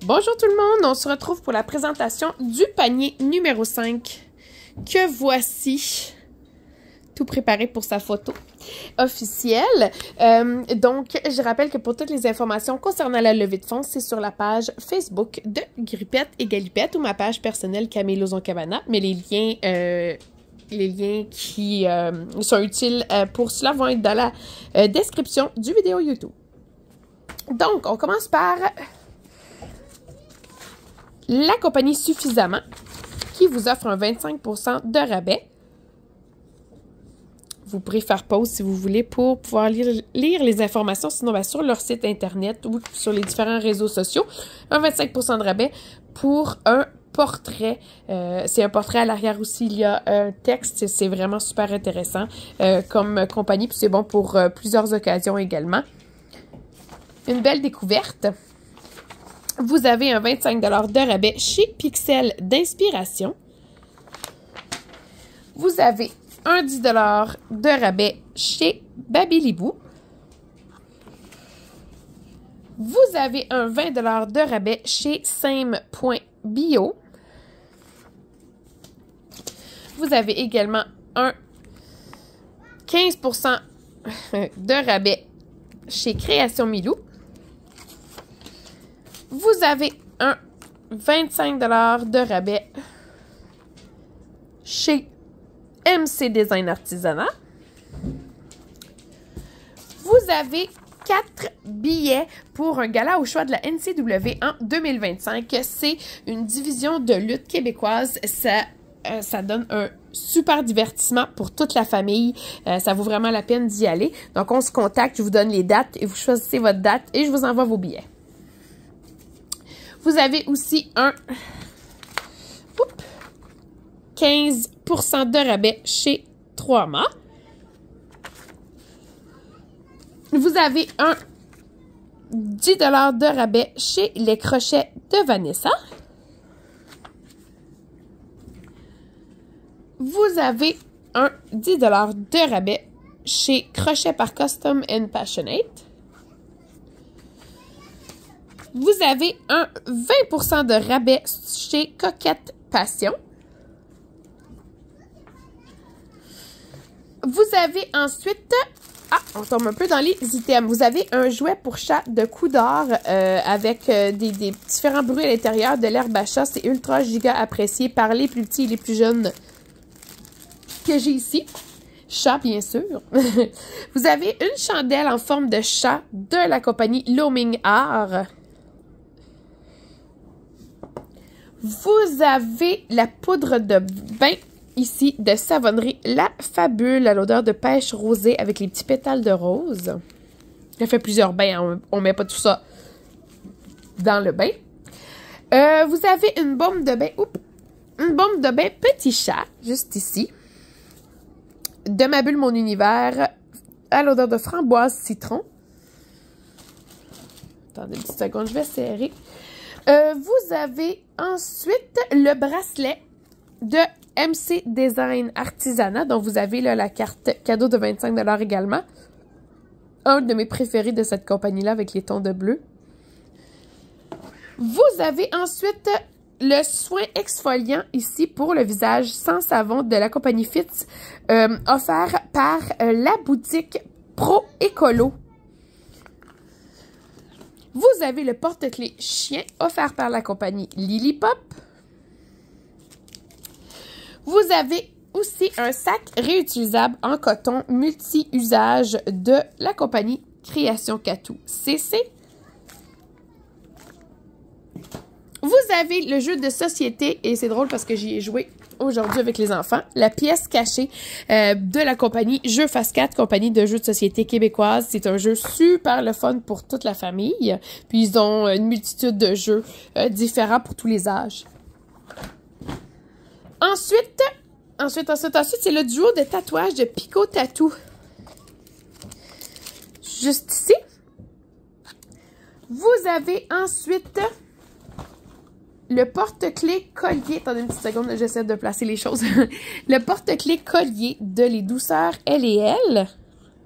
Bonjour tout le monde, on se retrouve pour la présentation du panier numéro 5 que voici, tout préparé pour sa photo officielle. Donc, je rappelle que pour toutes les informations concernant la levée de fonds, c'est sur la page Facebook de Grippette et Galipette ou ma page personnelle Camille Lozon-Cabana, mais les liens qui sont utiles pour cela vont être dans la description du vidéo YouTube. Donc, on commence par la compagnie Suffisamment, qui vous offre un 25% de rabais. Vous pourrez faire pause si vous voulez pour pouvoir lire les informations, sinon sur leur site internet ou sur les différents réseaux sociaux. Un 25% de rabais pour un portrait. C'est un portrait à l'arrière aussi, il y a un texte, c'est vraiment super intéressant comme compagnie, puis c'est bon pour plusieurs occasions également. Une belle découverte. Vous avez un 25$ de rabais chez Pixel d'Inspiration. Vous avez un 10$ de rabais chez Babylibou. Vous avez un 20$ de rabais chez Same.bio. Vous avez également un 15% de rabais chez Création Milou. Vous avez un 25$ de rabais chez MC Design Artisanat. Vous avez 4 billets pour un gala au choix de la NCW en 2025. C'est une division de lutte québécoise. Ça donne un super divertissement pour toute la famille. Ça vaut vraiment la peine d'y aller. Donc, on se contacte, je vous donne les dates et vous choisissez votre date et je vous envoie vos billets. Vous avez aussi un 15% de rabais chez 3mâts. Vous avez un 10$ de rabais chez Les Crochets de Vanessa. Vous avez un 10$ de rabais chez Crochet par Custom and Passionate. Vous avez un 20% de rabais chez Coquette Passion. Vous avez ensuite... on tombe un peu dans les items. Vous avez un jouet pour chat de coup d'or avec des différents bruits à l'intérieur de l'herbe à chat. C'est ultra giga apprécié par les plus petits et les plus jeunes que j'ai ici. Chat, bien sûr. Vous avez une chandelle en forme de chat de la compagnie Looming Art. Vous avez la poudre de bain ici de savonnerie La Fabule à l'odeur de pêche rosée avec les petits pétales de rose. Ça fait plusieurs bains, on met pas tout ça dans le bain. Vous avez une baume de bain, une baume de bain petit chat, juste ici. De Ma Bulle Mon Univers à l'odeur de framboise citron. Attendez une petite seconde, je vais serrer. Vous avez ensuite le bracelet de MC Design Artisanat, dont vous avez là, la carte cadeau de 25$ également. Un de mes préférés de cette compagnie-là avec les tons de bleu. Vous avez ensuite le soin exfoliant ici pour le visage sans savon de la compagnie Fitz, offert par la boutique Pro Écolo. Vous avez le porte-clés chien offert par la compagnie Lilipop. Vous avez aussi un sac réutilisable en coton multi-usage de la compagnie Création Catou CC. Vous avez le jeu de société, et c'est drôle parce que j'y ai joué aujourd'hui avec les enfants, la pièce cachée de la compagnie Jeux Face 4, compagnie de jeux de société québécoise. C'est un jeu super le fun pour toute la famille. Puis ils ont une multitude de jeux différents pour tous les âges. Ensuite, c'est le duo de tatouage de Pico Tattoo. Juste ici. Vous avez ensuite le porte-clés collier. Attendez une petite seconde, j'essaie de placer les choses. Le porte-clés collier de Les Douceurs L&L.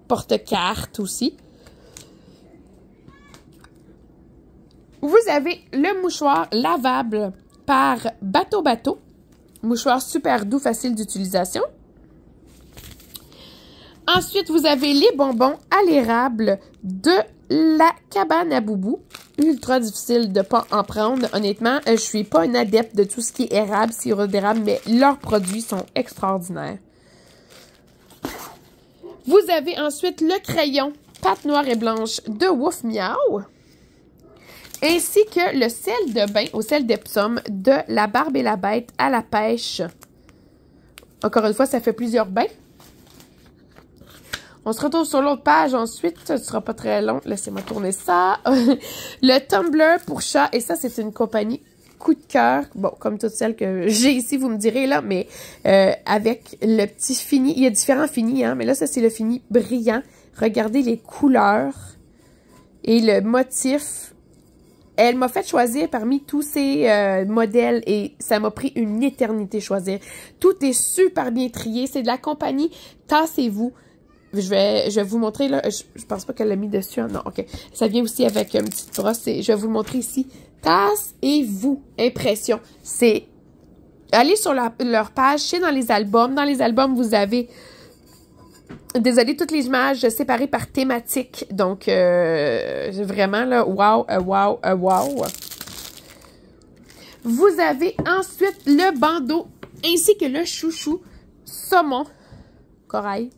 Porte-carte aussi. Vous avez le mouchoir lavable par Bateau Bateau. Mouchoir super doux, facile d'utilisation. Ensuite, vous avez les bonbons à l'érable de la cabane à Boubou. Ultra difficile de ne pas en prendre. Honnêtement, je suis pas une adepte de tout ce qui est érable, sirop d'érable, mais leurs produits sont extraordinaires. Vous avez ensuite le crayon pâte noire et blanche de Wouf Miau. Ainsi que le sel de bain au sel d'Epsom de La Barbe et la Bête à la pêche. Encore une fois, ça fait plusieurs bains. On se retrouve sur l'autre page ensuite. Ce ne sera pas très long. Laissez-moi tourner ça. Le tumbler pour chat. Et ça, c'est une compagnie coup de cœur. Bon, comme toutes celles que j'ai ici, vous me direz là. Mais avec le petit fini. Il y a différents finis, hein. Mais là, ça, c'est le fini brillant. Regardez les couleurs et le motif. Elle m'a fait choisir parmi tous ces modèles et ça m'a pris une éternité choisir. Tout est super bien trié. C'est de la compagnie Tassez-vous. Je vais vous montrer, là, je pense pas qu'elle l'a mis dessus. Hein? Non, ok. Ça vient aussi avec une petite brosse. Je vais vous le montrer ici. Tassez-vous. Impression. C'est... Allez sur leur page, c'est dans les albums. Dans les albums, vous avez... Désolée, toutes les images séparées par thématique. Donc, vraiment, là, wow, wow, wow. Vous avez ensuite le bandeau ainsi que le chouchou saumon corail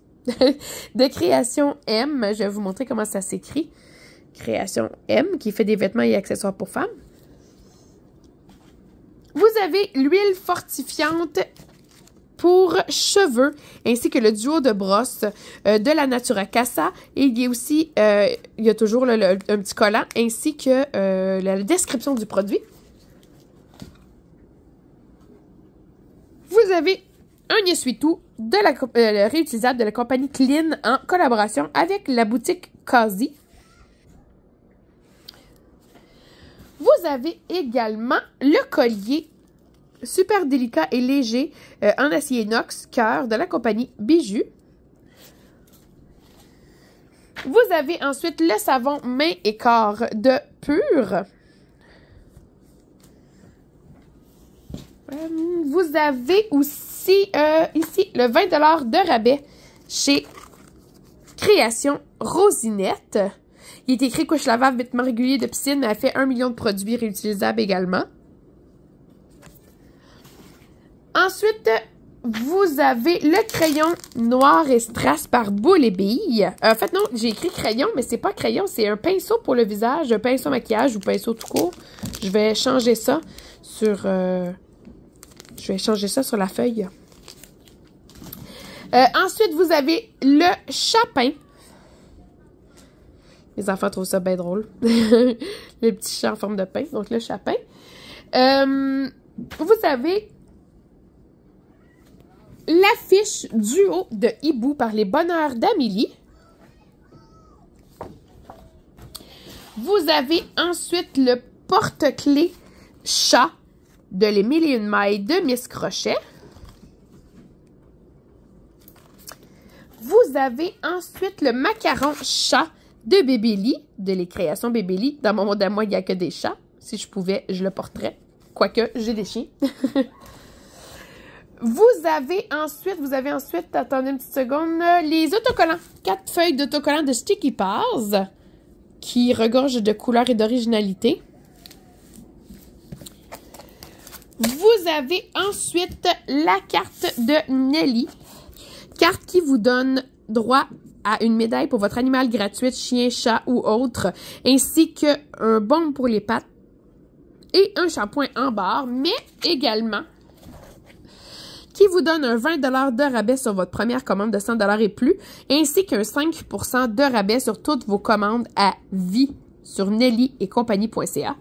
de Création M. Je vais vous montrer comment ça s'écrit. Création M, qui fait des vêtements et accessoires pour femmes. Vous avez l'huile fortifiante pour cheveux, ainsi que le duo de brosse de la Natura Casa. Et il y a aussi, il y a toujours un petit collant, ainsi que la description du produit. Vous avez un essuie-tout réutilisable de la compagnie Clean en collaboration avec la boutique Kazi. Vous avez également le collier super délicat et léger en acier inox cœur de la compagnie Bijou. Vous avez ensuite le savon main et corps de Pur. Vous avez aussi ici le 20 $ de rabais chez Création Rosinette. Il est écrit couche lavable, vêtements réguliers de piscine, mais elle fait 1 million de produits réutilisables également. Ensuite, vous avez le crayon noir et strass par Boule et Billes. En fait, non, j'ai écrit crayon, mais c'est pas crayon, c'est un pinceau pour le visage, un pinceau maquillage ou pinceau tout court. Je vais changer ça sur... Je vais changer ça sur la feuille. Ensuite, vous avez le chapin. Les enfants trouvent ça bien drôle. Le petit chat en forme de pain. Donc, le chapin. Vous avez l'affiche duo de Hibou par les bonheurs d'Amélie. Vous avez ensuite le porte-clés chat de Les Mille et Une Mailles de Miss Crochet. Vous avez ensuite le macaron chat de Bébéli, de Les Créations Bébéli. Dans mon monde à moi, il n'y a que des chats. Si je pouvais, je le porterais. Quoique, j'ai des chiens. Vous avez ensuite, attendez une petite seconde, les autocollants. 4 feuilles d'autocollants de Sticky Paws qui regorgent de couleurs et d'originalité. Vous avez ensuite la carte de Nelly. Carte qui vous donne droit à une médaille pour votre animal gratuite, chien, chat ou autre, ainsi qu'un baume pour les pattes et un shampoing en barre, mais également qui vous donne un 20 $ de rabais sur votre première commande de 100 $ et plus, ainsi qu'un 5 % de rabais sur toutes vos commandes à vie sur Nelly et compagnie.ca.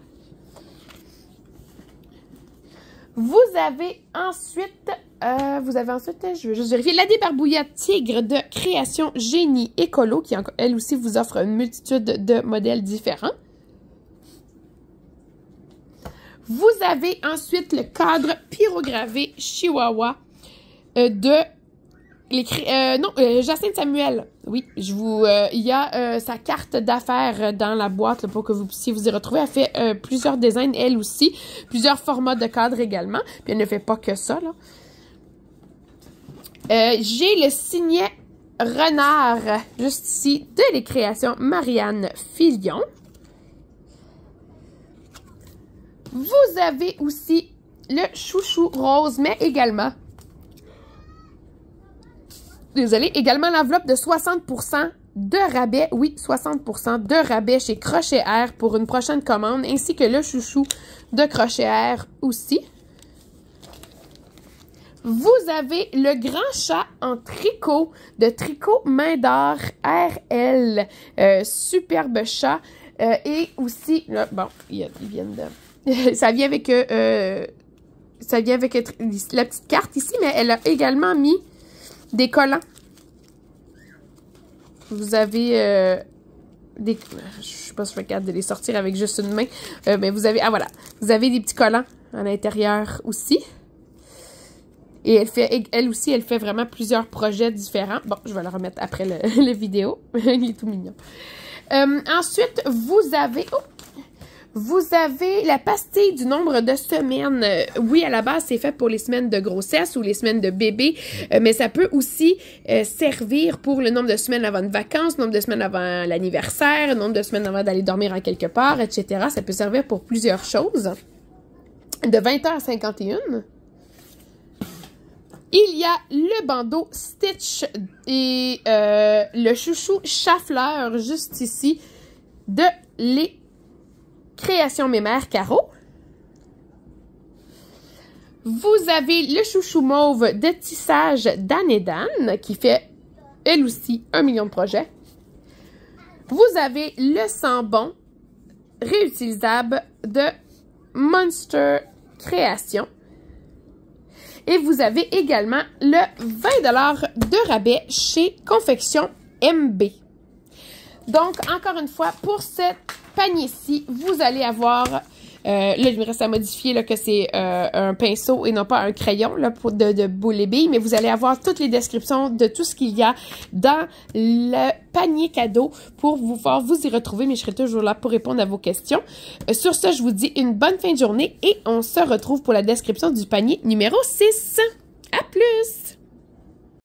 Vous avez ensuite, je veux juste vérifier, la débarbouillette tigre de Création Génie Écolo, qui elle aussi vous offre une multitude de modèles différents. Vous avez ensuite le cadre pyrogravé Chihuahua de Jacinthe Samuel. Oui, il y a sa carte d'affaires dans la boîte là, pour que vous puissiez vous y retrouver. Elle fait plusieurs designs, elle aussi, plusieurs formats de cadres également. Puis elle ne fait pas que ça, là. J'ai le signet renard, juste ici, de les créations Marianne Filion. Vous avez aussi le chouchou rose, mais également... Désolée, également l'enveloppe de 60% de rabais. Oui, 60% de rabais chez Crochet Air pour une prochaine commande, ainsi que le chouchou de Crochet Air aussi. Vous avez le grand chat en tricot, de tricot main d'or RL. Superbe chat. Et aussi, là, bon, ils viennent de... ça vient avec la petite carte ici, mais elle a également mis des collants. Vous avez des... Je sais pas si je vais capable de les sortir avec juste une main. Mais vous avez... Ah, voilà. Vous avez des petits collants à l'intérieur aussi. Et elle aussi, elle fait vraiment plusieurs projets différents. Bon, je vais le remettre après la vidéo. Il est tout mignon. Ensuite, vous avez la pastille du nombre de semaines. Oui, à la base, c'est fait pour les semaines de grossesse ou les semaines de bébé, mais ça peut aussi servir pour le nombre de semaines avant une vacance, le nombre de semaines avant l'anniversaire, le nombre de semaines avant d'aller dormir en quelque part, etc. Ça peut servir pour plusieurs choses. De 20h à 51. Il y a le bandeau Stitch et le chouchou chafleur juste ici de les Création Mémère Caro. Vous avez le chouchou mauve de tissage d'Anne et Dan qui fait, elle aussi, 1 million de projets. Vous avez le sambon réutilisable de Monster Création. Et vous avez également le 20$ de rabais chez Confection MB. Donc, encore une fois, pour cette panier-ci, vous allez avoir, là, il me reste à modifier là, que c'est un pinceau et non pas un crayon là, de boule et billes, mais vous allez avoir toutes les descriptions de tout ce qu'il y a dans le panier cadeau pour pouvoir vous y retrouver, mais je serai toujours là pour répondre à vos questions. Sur ce, je vous dis une bonne fin de journée et on se retrouve pour la description du panier numéro 6. À plus!